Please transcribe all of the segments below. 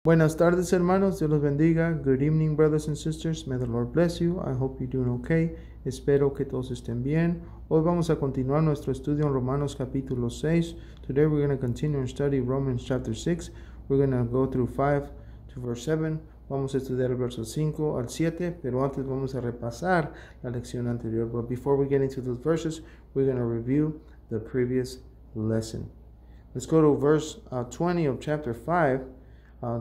Buenas tardes, hermanos. Dios los bendiga. Good evening, brothers and sisters. May the Lord bless you. I hope you're doing okay. Espero que todos estén bien. Hoy vamos a continuar nuestro estudio en Romanos capítulo 6. Today we're going to continue and study Romans chapter 6. We're going to go through 5 to verse 7. Vamos a estudiar el verso 5 al 7, pero antes vamos a repasar la lección anterior. But before we get into those verses, we're going to review the previous lesson. Let's go to verse 20 of chapter 5.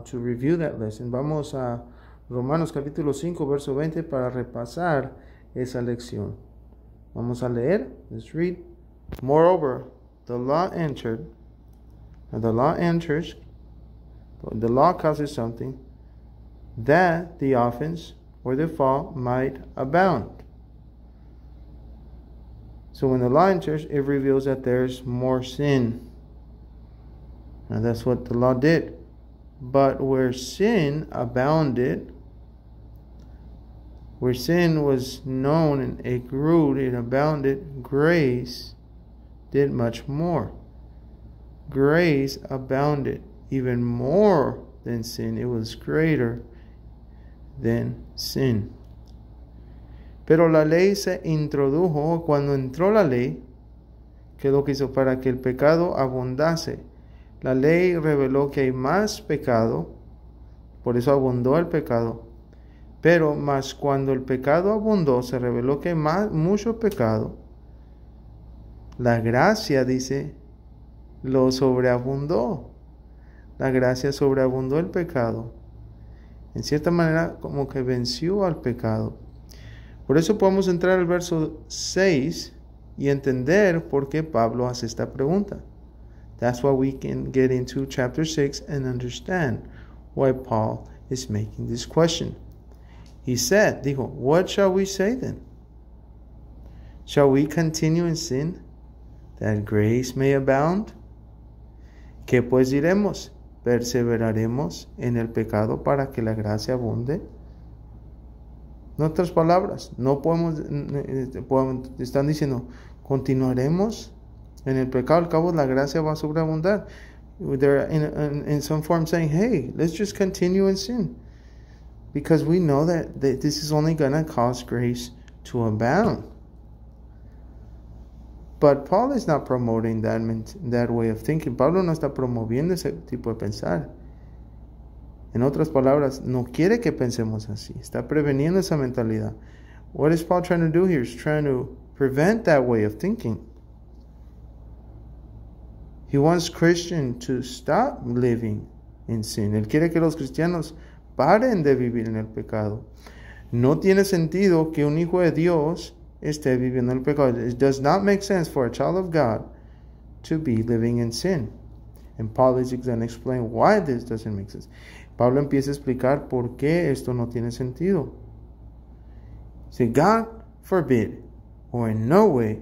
To review that lesson. Vamos a Romanos capítulo 5 verso 20 para repasar esa lección. Vamos a leer. Let's read. Moreover, the law causes something that the offense or the fault might abound. So when the law enters, it reveals that there's more sin. And that's what the law did. But where sin abounded, where sin was known and it grew, it abounded, grace did much more. Grace abounded even more than sin. It was greater than sin. Pero la ley se introdujo, cuando entró la ley, que lo que hizo para que el pecado abundase. La ley reveló que hay más pecado, por eso abundó el pecado. Pero más cuando el pecado abundó, se reveló que hay mucho pecado. La gracia, dice, lo sobreabundó. La gracia sobreabundó el pecado. En cierta manera, como que venció al pecado. Por eso podemos entrar al verso 6 y entender por qué Pablo hace esta pregunta. That's why we can get into chapter 6 and understand why Paul is making this question. He said, dijo, what shall we say then? Shall we continue in sin that grace may abound? ¿Qué pues diremos? ¿Perseveraremos en el pecado para que la gracia abunde? En otras palabras, no podemos, están diciendo, continuaremos en el pecado, al cabo la gracia va a sobreabundar. They're in some form saying, hey, let's just continue in sin. Because we know that this is only going to cause grace to abound. But Paul is not promoting that way of thinking. Pablo no está promoviendo ese tipo de pensar. En otras palabras, no quiere que pensemos así. Está preveniendo esa mentalidad. What is Paul trying to do here? He's trying to prevent that way of thinking. He wants Christians to stop living in sin. Él quiere que los cristianos paren de vivir en el pecado. No tiene sentido que un hijo de Dios esté viviendo en el pecado. It does not make sense for a child of God to be living in sin. And Paul is going to explain why this doesn't make sense. Pablo empieza a explicar por qué esto no tiene sentido. Say, God forbid, or in no way,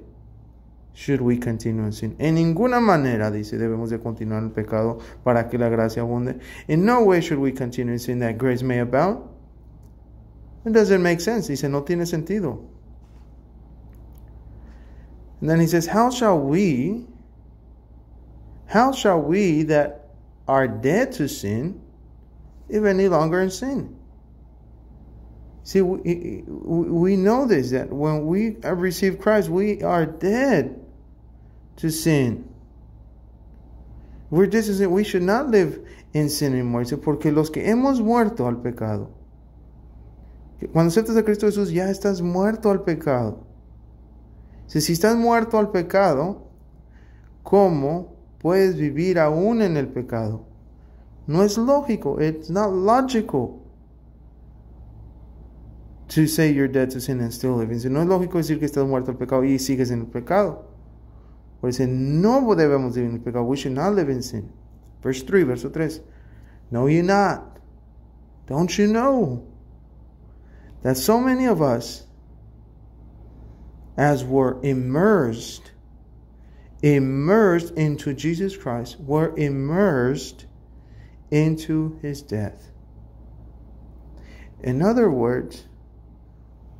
should we continue in sin. En ninguna manera, dice, debemos de continuar en el pecado para que la gracia abunde. In no way should we continue in sin that grace may abound. It doesn't make sense. Dice, no tiene sentido. And then he says, how shall we that are dead to sin live any longer in sin? See, we know this, that when we have received Christ, we are dead to sin. We're dead to sin. We should not live in sin anymore. Dice, porque los que hemos muerto al pecado. Cuando aceptas a Cristo Jesús, ya estás muerto al pecado. Si estás muerto al pecado, ¿cómo puedes vivir aún en el pecado? No es lógico. It's not logical to say you're dead to sin and still living. No es lógico decir que estás muerto al pecado y sigues en el pecado. Por eso no debemos vivir en el pecado. We should not live in sin. Verso 3. Know ye not? Don't you know that so many of us, as were immersed into Jesus Christ, were immersed into his death? In other words,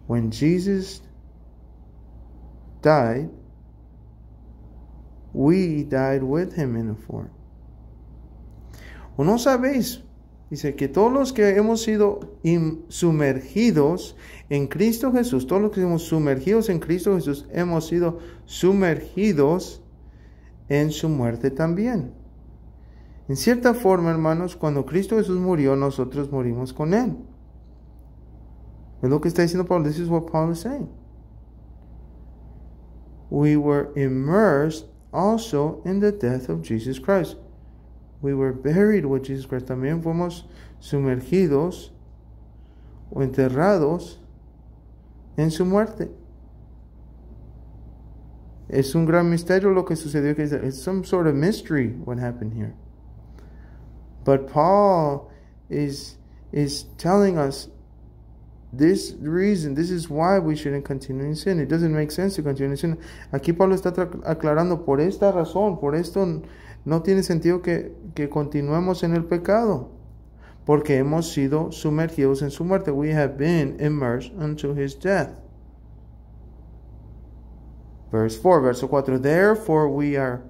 when Jesus died, we died with him in a form. ¿O no sabéis? Dice que todos los que hemos sido sumergidos en Cristo Jesús, todos los que hemos sumergidos en Cristo Jesús, hemos sido sumergidos en su muerte también. En cierta forma, hermanos, cuando Cristo Jesús murió, nosotros morimos con Él. Es lo que está diciendo Pablo. This is what Paul is saying. We were immersed also in the death of Jesus Christ. We were buried with Jesus Christ. También fuimos sumergidos o enterrados en su muerte. Es un gran misterio lo que sucedió. It's some sort of mystery what happened here. But Paul is telling us this reason, this is why we shouldn't continue in sin. It doesn't make sense to continue in sin. Aquí Pablo está aclarando, por esta razón, por esto no tiene sentido que continuemos en el pecado, porque hemos sido sumergidos en su muerte. We have been immersed unto his death. Verse 4, verso 4. Therefore we are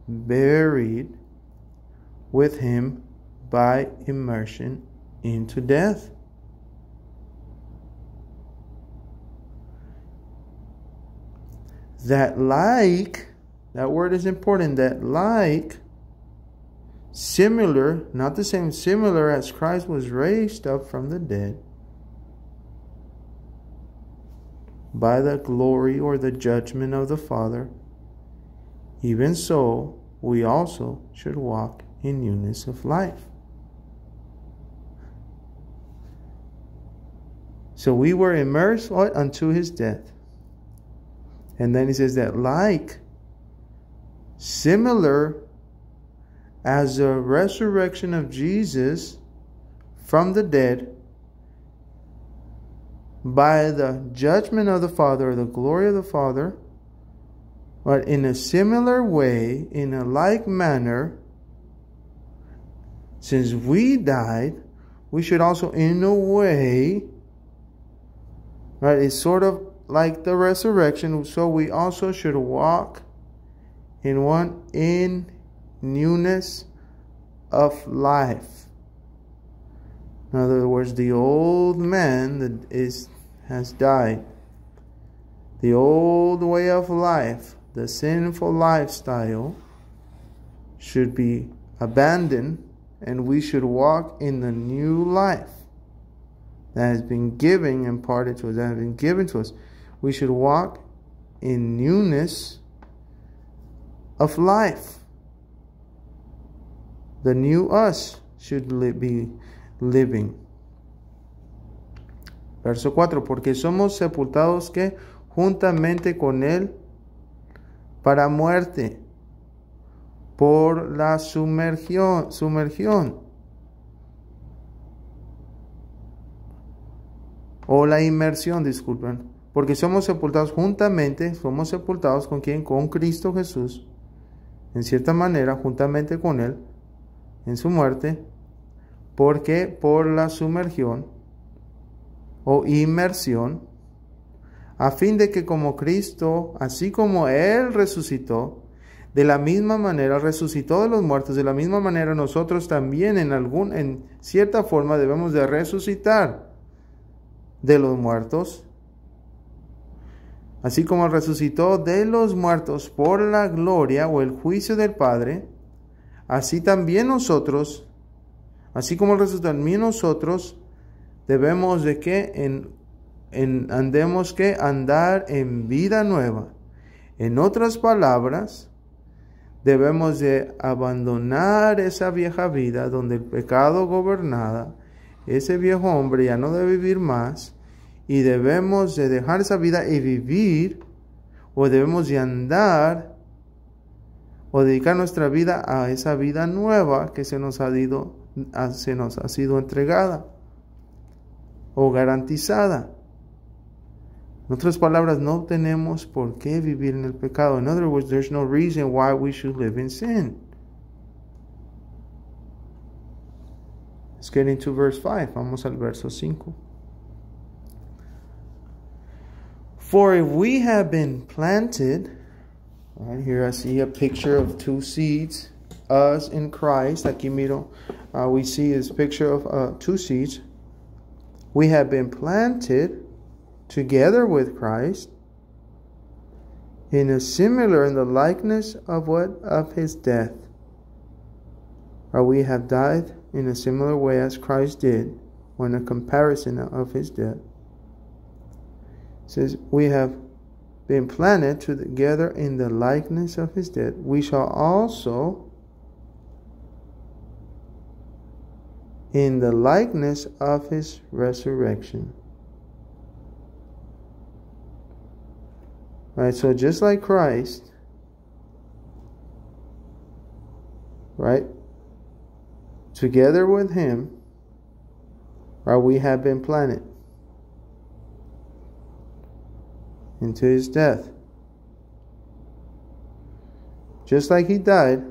buried with him by immersion into death. That word is important, that similar, not the same, similar as Christ was raised up from the dead by the glory or the judgment of the Father, even so we also should walk in newness of life. So we were immersed unto his death. And then he says that similar as the resurrection of Jesus from the dead by the judgment of the Father, or the glory of the Father, but in a similar way, in a like manner, since we died, we should also, in a way, right, it's sort of like the resurrection, so we also should walk in newness of life. In other words, the old man that has died. The old way of life, the sinful lifestyle, should be abandoned, and we should walk in the new life that has been given, imparted to us, that has been given to us. We should walk in newness of life. The new us should be living. Verso 4. Porque somos sepultados que juntamente con él para muerte por la sumergión. O la inmersión, disculpen. Porque somos sepultados juntamente, somos sepultados ¿con quién? Con Cristo Jesús. En cierta manera, juntamente con Él, en su muerte. Porque por la sumergión o inmersión, a fin de que como Cristo, así como Él resucitó, de la misma manera resucitó de los muertos, de la misma manera nosotros también en cierta forma debemos de resucitar de los muertos. Así como resucitó de los muertos por la gloria o el juicio del Padre, así también nosotros, así como resucitó también nosotros, debemos de que andemos que andar en vida nueva. En otras palabras, debemos de abandonar esa vieja vida donde el pecado gobernaba, ese viejo hombre ya no debe vivir más. Y debemos de dejar esa vida y vivir, o debemos de andar, o dedicar nuestra vida a esa vida nueva que se nos ha sido entregada, o garantizada. En otras palabras, no tenemos por qué vivir en el pecado. In other words, there's no reason why we should live in sin. Let's get into verse 5. Vamos al verso 5. For if we have been planted, right here I see a picture of two seeds us in Christ. Aquí miro, we see this picture of two seeds. We have been planted together with Christ in the likeness of what? Of his death. Or we have died in a similar way as Christ did, when a comparison of his death. It says, we have been planted together in the likeness of his death. We shall also in the likeness of his resurrection. Right, so just like Christ, right, together with him, right, we have been planted into his death. Just like he died,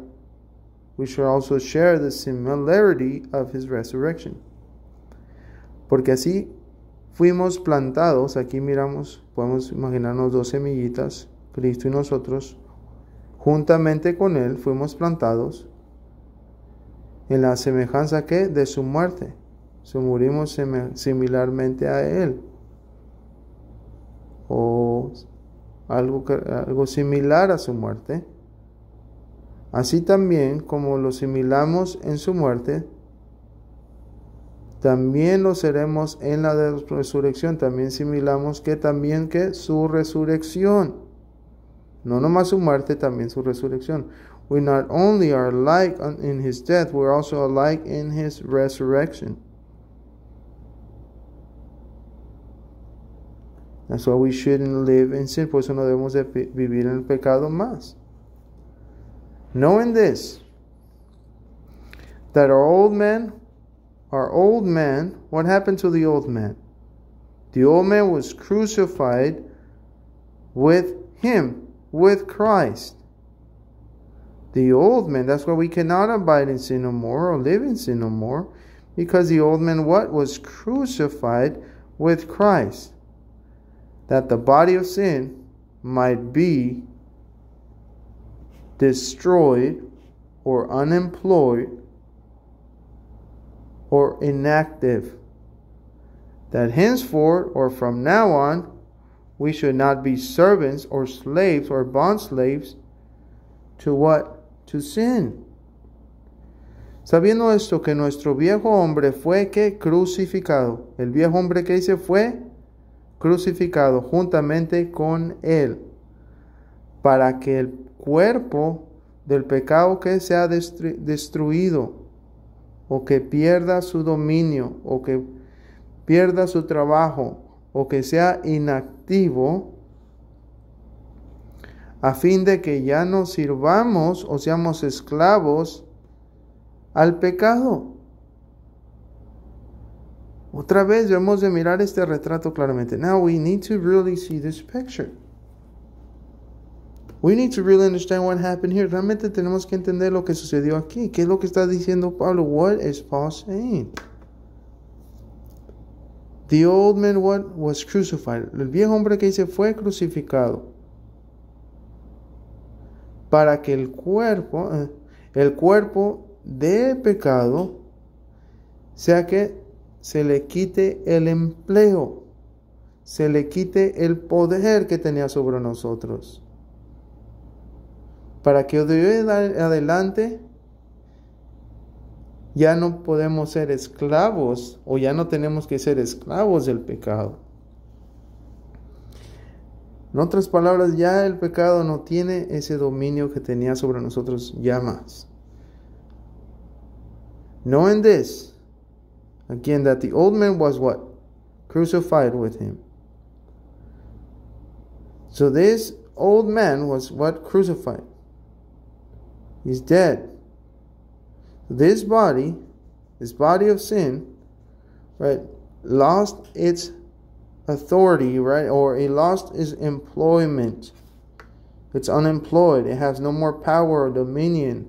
we should also share the similarity of his resurrection. Porque así fuimos plantados, aquí miramos, podemos imaginarnos dos semillitas, Cristo y nosotros, juntamente con él fuimos plantados en la semejanza que de su muerte. So, morimos similarmente a él. O algo similar a su muerte. Así también como lo similamos en su muerte, también lo seremos en la resurrección. También similamos que su resurrección. No nomás su muerte, también su resurrección. We not only are alike in his death, we're also alike in his resurrection. That's why we shouldn't live in sin. Por eso no debemos de vivir en el pecado más. Knowing this, that our old man, what happened to the old man? The old man was crucified with him, with Christ. The old man, that's why we cannot abide in sin no more or live in sin no more, because the old man was crucified with Christ, that the body of sin might be destroyed or unemployed or inactive, that henceforth or from now on we should not be servants or slaves or bond slaves to what? To sin. Sabiendo esto, que nuestro viejo hombre fue que crucificado. El viejo hombre que hice fue crucificado juntamente con él, para que el cuerpo del pecado que sea destruido, o que pierda su dominio, o que pierda su trabajo, o que sea inactivo, a fin de que ya no sirvamos o seamos esclavos al pecado. Otra vez debemos de mirar este retrato claramente. Now we need to really see this picture. We need to really understand what happened here. Realmente tenemos que entender lo que sucedió aquí. ¿Qué es lo que está diciendo Pablo? What is Paul saying? The old man was crucified. El viejo hombre que dice fue crucificado, para que el cuerpo de pecado sea que se le quite el empleo, se le quite el poder que tenía sobre nosotros, para que de hoy en adelante ya no podemos ser esclavos, o ya no tenemos que ser esclavos del pecado. En otras palabras, ya el pecado no tiene ese dominio que tenía sobre nosotros ya más. Knowing this, again, that the old man was what? Crucified with him. So this old man was what? Crucified. He's dead. This body of sin, right, lost its authority, right, or it lost its employment. It's unemployed. It has no more power or dominion.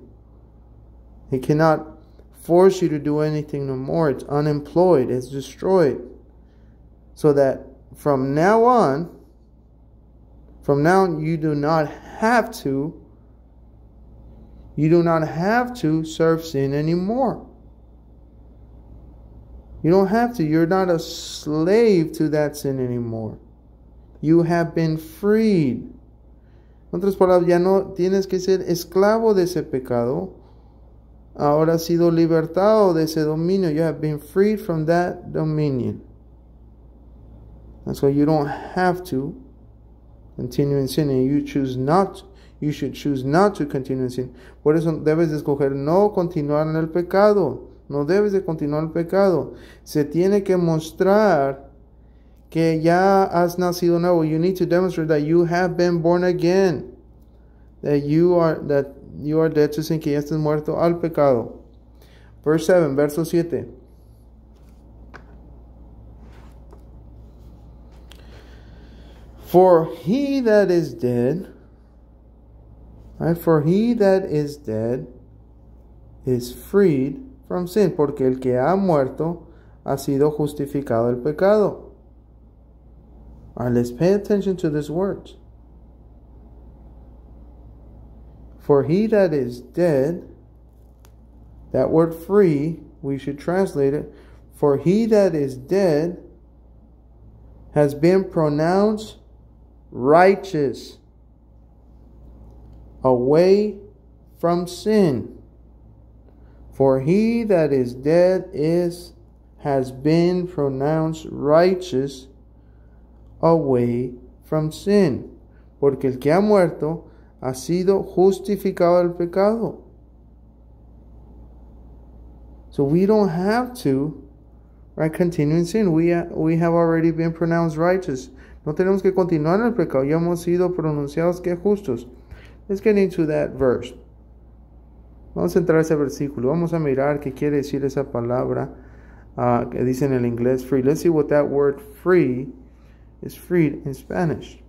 It cannot force you to do anything no more. It's unemployed. It's destroyed. So that from now on you do not have to You do not have to serve sin anymore. You don't have to. You're not a slave to that sin anymore. You have been freed. En otras palabras, ya no tienes que ser esclavo de ese pecado. Ahora has sido libertado de ese dominio. You have been freed from that dominion. That's why you don't have to continue in sin, and you should choose not to continue in sin. Por eso debes de escoger no continuar en el pecado. No debes de continuar el pecado. Se tiene que mostrar que ya has nacido nuevo. You need to demonstrate that you have been born again. That you are dead to sin, que ya estás muerto al pecado. Verse 7, verso 7. For he that is dead, right? For he that is dead is freed from sin, porque el que ha muerto ha sido justificado del pecado. All right, let's pay attention to these words. For he that is dead, that word free, we should translate it. For he that is dead has been pronounced righteous, away from sin. For he that is dead has been pronounced righteous, away from sin. Porque el que ha muerto ha sido justificado del pecado. So we don't have to, right, continue in sin. We have already been pronounced righteous. No tenemos que continuar en el pecado. Ya hemos sido pronunciados que justos. Let's get into that verse. Vamos a entrar a ese versículo. Vamos a mirar qué quiere decir esa palabra que dice en el inglés free. Let's see what that word free is freed in Spanish.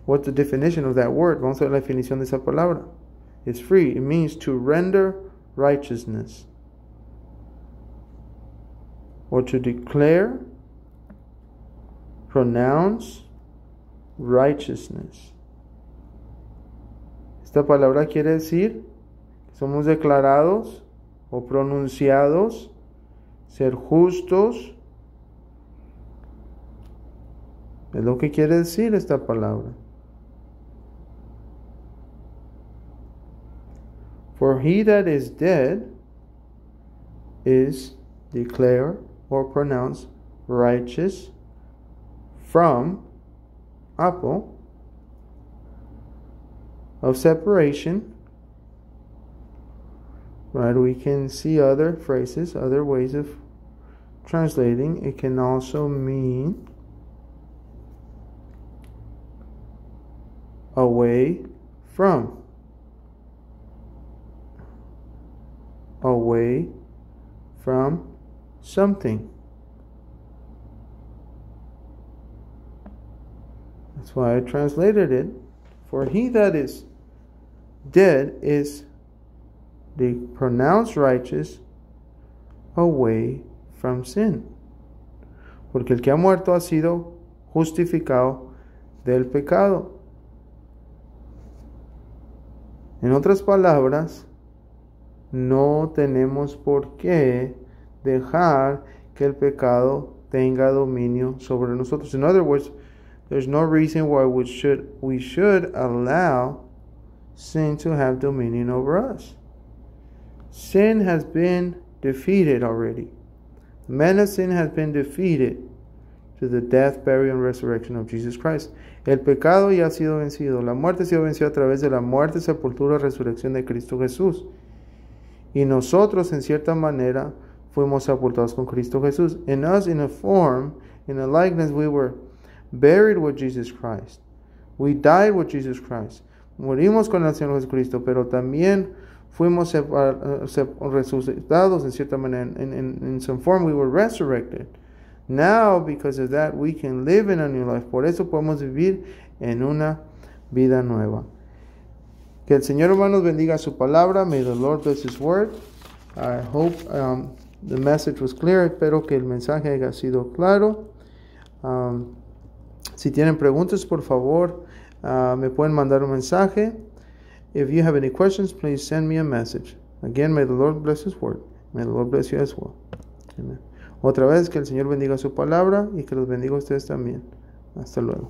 What's the definition of that word? Vamos a ver la definición de esa palabra. It's free. It means to render righteousness, or to declare, pronounce righteousness. Esta palabra quiere decir que somos declarados o pronunciados ser justos. Es lo que quiere decir esta palabra. For he that is dead is declared or pronounced righteous from Apple of separation. Right, we can see other phrases, other ways of translating. It can also mean away from. Away from something. That's why I translated it. For he that is dead is pronounced righteous away from sin. Porque el que ha muerto ha sido justificado del pecado. En otras palabras, no tenemos por qué dejar que el pecado tenga dominio sobre nosotros. In other words, there's no reason why we should allow sin to have dominion over us. Sin has been defeated already. The man of sin has been defeated to the death, burial, and resurrection of Jesus Christ. El pecado ya ha sido vencido. La muerte ha sido vencida a través de la muerte, sepultura y resurrección de Cristo Jesús. Y nosotros, en cierta manera, fuimos sepultados con Cristo Jesús. In us, in a form, in a likeness, we were buried with Jesus Christ. We died with Jesus Christ. Morimos con el Señor Jesucristo, pero también fuimos resucitados en cierta manera. In some form, we were resurrected. Now, because of that, we can live in a new life. Por eso podemos vivir en una vida nueva. Que el Señor, hermanos, bendiga su palabra. May the Lord bless His word. I hope the message was clear. Espero que el mensaje haya sido claro. Si tienen preguntas, por favor, me pueden mandar un mensaje. If you have any questions, please send me a message. Again, may the Lord bless His word. May the Lord bless you as well. Amen. Otra vez, que el Señor bendiga su palabra y que los bendiga a ustedes también. Hasta luego.